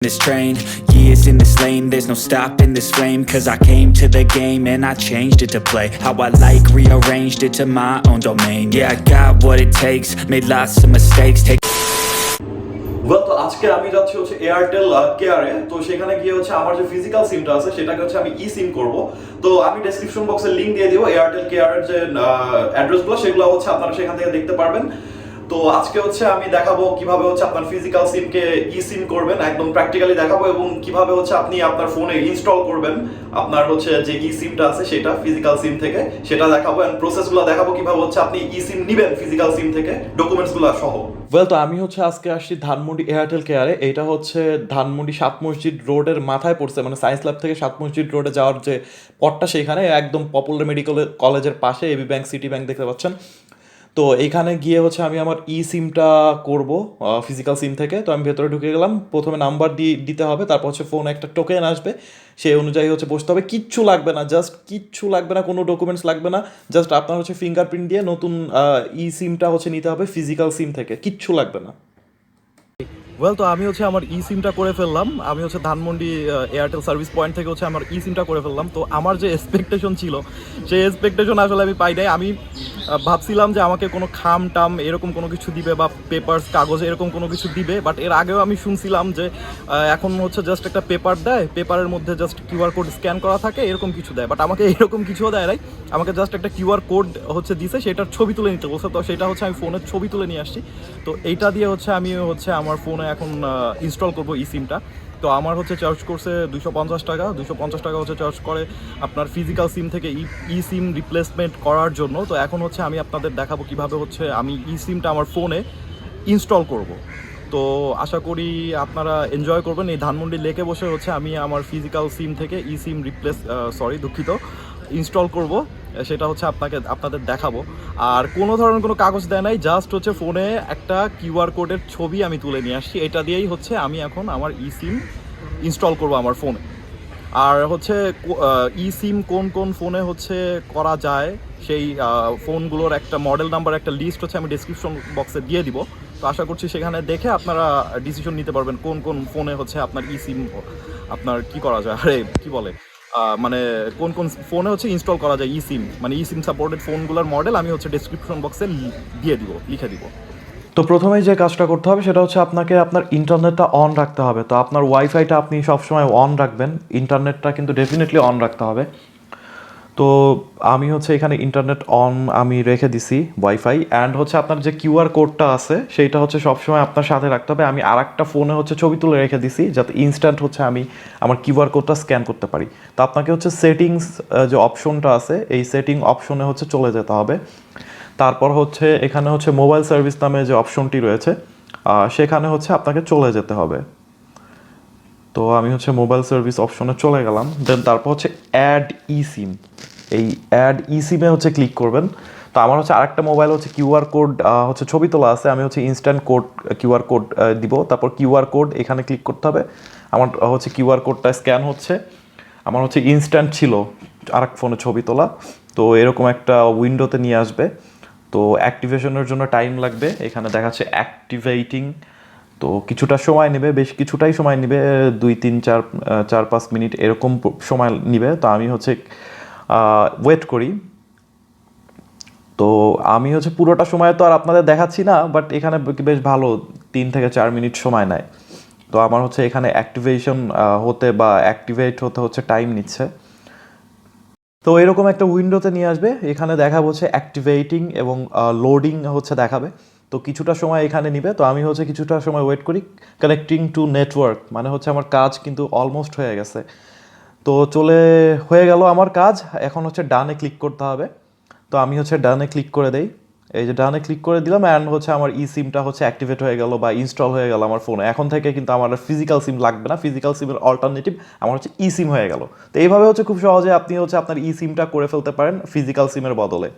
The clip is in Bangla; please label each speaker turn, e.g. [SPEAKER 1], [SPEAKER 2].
[SPEAKER 1] This train, years in this lane, there's no stopping this flame. Cause I came to the game and I changed it to play how I like, rearranged it to my own domain. Yeah, I got what it takes, made lots of mistakes.
[SPEAKER 2] তো আজকে আমি যাচ্ছি হচ্ছে এয়ারটেল কেয়ারে। তো সেখানে গিয়ে হচ্ছে আমার যে ফিজিক্যাল সিমটা আছে সেটাকে হচ্ছে আমি ই সিম করব। তো আমি ডেসক্রিপশন বক্সে লিংক দিয়ে দিব এয়ারটেল কেয়ারের যে অ্যাড্রেসগুলো, সেগুলো হচ্ছে আপনারা সেখান থেকে দেখতে পারবেন। তো আজকে হচ্ছে আমি দেখাবো কিভাবে হচ্ছে আপনার ফিজিক্যাল সিমকে ই সিম করবেন, একদম প্র্যাকটিক্যালি দেখাবো, এবং কিভাবে হচ্ছে আপনি আপনার ফোনে ইনস্টল করবেন আপনার হচ্ছে যে ই সিমটা আছে সেটা ফিজিক্যাল সিম থেকে, সেটা দেখাবো। এন্ড প্রসেসগুলো দেখাবো কিভাবে হচ্ছে আপনি ই সিম নেবেন ফিজিক্যাল সিম থেকে, ডকুমেন্টসগুলো সহ।
[SPEAKER 3] তো আমি হচ্ছে আজকে আসছি ধানমন্ডি এয়ারটেল কেয়ারে। এইটা হচ্ছে ধানমন্ডি সাত মসজিদ রোডের মাথায় পড়ছে, মানে সায়েন্স ল্যাব থেকে সাত মসজিদ রোডে যাওয়ার যে পথটা সেখানে একদম পপুলার মেডিকেল কলেজের পাশে এবি ব্যাংক, সিটি ব্যাংক দেখতে পাচ্ছেন। তো এইখানে গিয়ে হচ্ছে আমি আমার ই সিমটা করবো ফিজিক্যাল সিম থেকে। তো আমি ভেতরে ঢুকে গেলাম, প্রথমে নাম্বার দিতে হবে, তারপর হচ্ছে ফোনে একটা টোকেন আসবে, সেই অনুযায়ী হচ্ছে বসতে হবে। কিচ্ছু লাগবে না, জাস্ট কিচ্ছু লাগবে না, কোনো ডকুমেন্টস লাগবে না, জাস্ট আপনার হচ্ছে ফিঙ্গারপ্রিন্ট দিয়ে নতুন ই সিমটা হচ্ছে নিতে হবে ফিজিক্যাল সিম থেকে, কিচ্ছু লাগবে না। তো আমি হচ্ছে আমার ই সিমটা করে ফেললাম। আমি হচ্ছে ধানমন্ডি এয়ারটেল সার্ভিস পয়েন্ট থেকে হচ্ছে আমার ই সিমটা করে ফেললাম। তো আমার যে এক্সপেকটেশন ছিল সেই এক্সপেকটেশন আসলে আমি পাই নাই। আমি ভাবছিলাম যে আমাকে কোনো খাম টাম এরকম কোনো কিছু দিবে, বা পেপারস কাগজ এরকম কোনো কিছু দিবে। বাট এর আগেও আমি শুনছিলাম যে এখন হচ্ছে জাস্ট একটা পেপার দেয়, পেপারের মধ্যে জাস্ট কিউআর কোড স্ক্যান করা থাকে, এরকম কিছু দেয়। বাট আমাকে এরকম কিছুও দেয় নাই, আমাকে জাস্ট একটা কিউআর কোড হচ্ছে দিছে, সেটার ছবি তুলে নিতে বলছে। তো সেটা হচ্ছে আমি ফোনের ছবি তুলে নিয়ে আসছি। তো এইটা দিয়ে হচ্ছে আমি হচ্ছে আমার ফোনে এখন ইনস্টল করবো ই সিমটা। তো আমার হচ্ছে চার্জ করছে 250 টাকা। 250 টাকা হচ্ছে চার্জ করে আপনার ফিজিক্যাল সিম থেকে ই সিম রিপ্লেসমেন্ট করার জন্য। তো এখন হচ্ছে আমি আপনাদের দেখাবো কিভাবে হচ্ছে আমি ই সিমটা আমার ফোনে ইনস্টল করব। তো আশা করি আপনারা এনজয় করবেন। এই ধানমন্ডি লেকে বসে হচ্ছে আমি আমার ফিজিক্যাল সিম থেকে ই সিম ইনস্টল করব, সেটা হচ্ছে আপনাদের দেখাবো। আর কোনো ধরনের কোনো কাগজ দেয় নাই, জাস্ট হচ্ছে ফোনে একটা কিউআর কোডের ছবি আমি তুলে নিয়ে আসছি, এটা দিয়েই হচ্ছে আমি এখন আমার ই সিম ইনস্টল করব আমার ফোনে। আর হচ্ছে ই সিম কোন কোন ফোনে হচ্ছে করা যায় সেই ফোনগুলোর একটা মডেল নাম্বার, একটা লিস্ট হচ্ছে আমি ডেসক্রিপশন বক্সে দিয়ে দিব। তো আশা করছি সেখানে দেখে আপনারা ডিসিশন নিতে পারবেন কোন কোন ফোনে হচ্ছে আপনার ই সিম আপনার কি করা যায়, আরে কি বলে মানে কোন কোন ফোনে হচ্ছে ইনস্টল করা যায় ই সিম, মানে ই সিম সাপোর্টেড ফোনগুলোর মডেল আমি হচ্ছে ডেসক্রিপশন বক্সে লিখে দিব। তো প্রথমেই যে কাজটা করতে হবে সেটা হচ্ছে আপনাকে আপনার ইন্টারনেটটা অন রাখতে হবে। তো আপনার ওয়াইফাইটা আপনি সবসময় অন রাখবেন, ইন্টারনেটটা কিন্তু ডেফিনেটলি অন রাখতে হবে। তো আমি হচ্ছে এখানে ইন্টারনেট অন আমি রেখে দিছি ওয়াইফাই। অ্যান্ড হচ্ছে আপনার যে কিউআর কোডটা আছে সেইটা হচ্ছে সবসময় আপনার সাথে রাখতে হবে। আমি আরেকটা ফোনে হচ্ছে ছবি তুলে রেখে দিছি যাতে ইনস্ট্যান্ট হচ্ছে আমি আমার কিউআর কোডটা স্ক্যান করতে পারি। তো আপনাকে হচ্ছে সেটিংস যে অপশনটা আছে এই সেটিং অপশনে হচ্ছে চলে যেতে হবে। তারপর হচ্ছে এখানে হচ্ছে মোবাইল সার্ভিস নামে যে অপশনটি রয়েছে সেখানে হচ্ছে আপনাকে চলে যেতে হবে। তো আমি হচ্ছে মোবাইল সার্ভিস অপশনে চলে গেলাম। দেন তারপর হচ্ছে অ্যাড ই সিম, এই অ্যাড ই সিমে হচ্ছে ক্লিক করবেন। তো আমার হচ্ছে আরেকটা মোবাইল হচ্ছে কিউআর কোড হচ্ছে ছবি তোলা আছে, আমি হচ্ছে ইনস্ট্যান্ট কোড কিউআর কোড দিব। তারপর কিউআর কোড এখানে ক্লিক করতে হবে। আমার হচ্ছে কিউআর কোডটা স্ক্যান হচ্ছে। আমার হচ্ছে ইনস্ট্যান্ট ছিল আরেক ফোনে ছবি তোলা, তো এরকম একটা উইন্ডোতে নিয়ে আসবে। তো অ্যাক্টিভেশনের জন্য টাইম লাগবে, এখানে দেখাচ্ছে অ্যাক্টিভেটিং। তো কিছুটা সময় নেবে, বেশ কিছুটাই সময় নেবে, 2-3-4-5 মিনিট এরকম সময় নেবে। তো আমি হচ্ছে ওয়েট করি। তো আমি হচ্ছে পুরোটা সময় তো আর আপনাদের দেখাচ্ছি না, বাট এখানে বেশ ভালো 3-4 মিনিট সময় নেয়। তো আমার হচ্ছে এখানে অ্যাক্টিভেশন হতে বা অ্যাক্টিভেট হতে হচ্ছে টাইম নিচ্ছে। তো এরকম একটা উইন্ডোতে নিয়ে আসবে, এখানে দেখাবো হচ্ছে অ্যাক্টিভেটিং এবং লোডিং হচ্ছে দেখাবে। তো কিছুটা সময় এখানে নিবে। তো আমি হচ্ছে কিছুটা সময় ওয়েট করি। কানেক্টিং টু নেটওয়ার্ক মানে হচ্ছে আমার কাজ কিন্তু অলমোস্ট হয়ে গেছে। তো হয়ে গেল আমার কাজ। এখন হচ্ছে ডানে ক্লিক করতে হবে। তো আমি হচ্ছে ডানে ক্লিক করে দেই, এই যে ডানে ক্লিক করে দিলাম। অ্যান্ড হচ্ছে আমার ই সিমটা হচ্ছে অ্যাক্টিভেট হয়ে গেল বা ইনস্টল হয়ে গেল আমার ফোনে। এখন থেকে কিন্তু আমার ফিজিক্যাল সিম লাগবে না, ফিজিক্যাল সিমের অল্টারনেটিভ আমার হচ্ছে ই সিম হয়ে গেল। তো এইভাবে হচ্ছে খুব সহজে আপনি হচ্ছে আপনার ই সিমটা করে ফেলতে পারেন ফিজিক্যাল সিমের বদলে।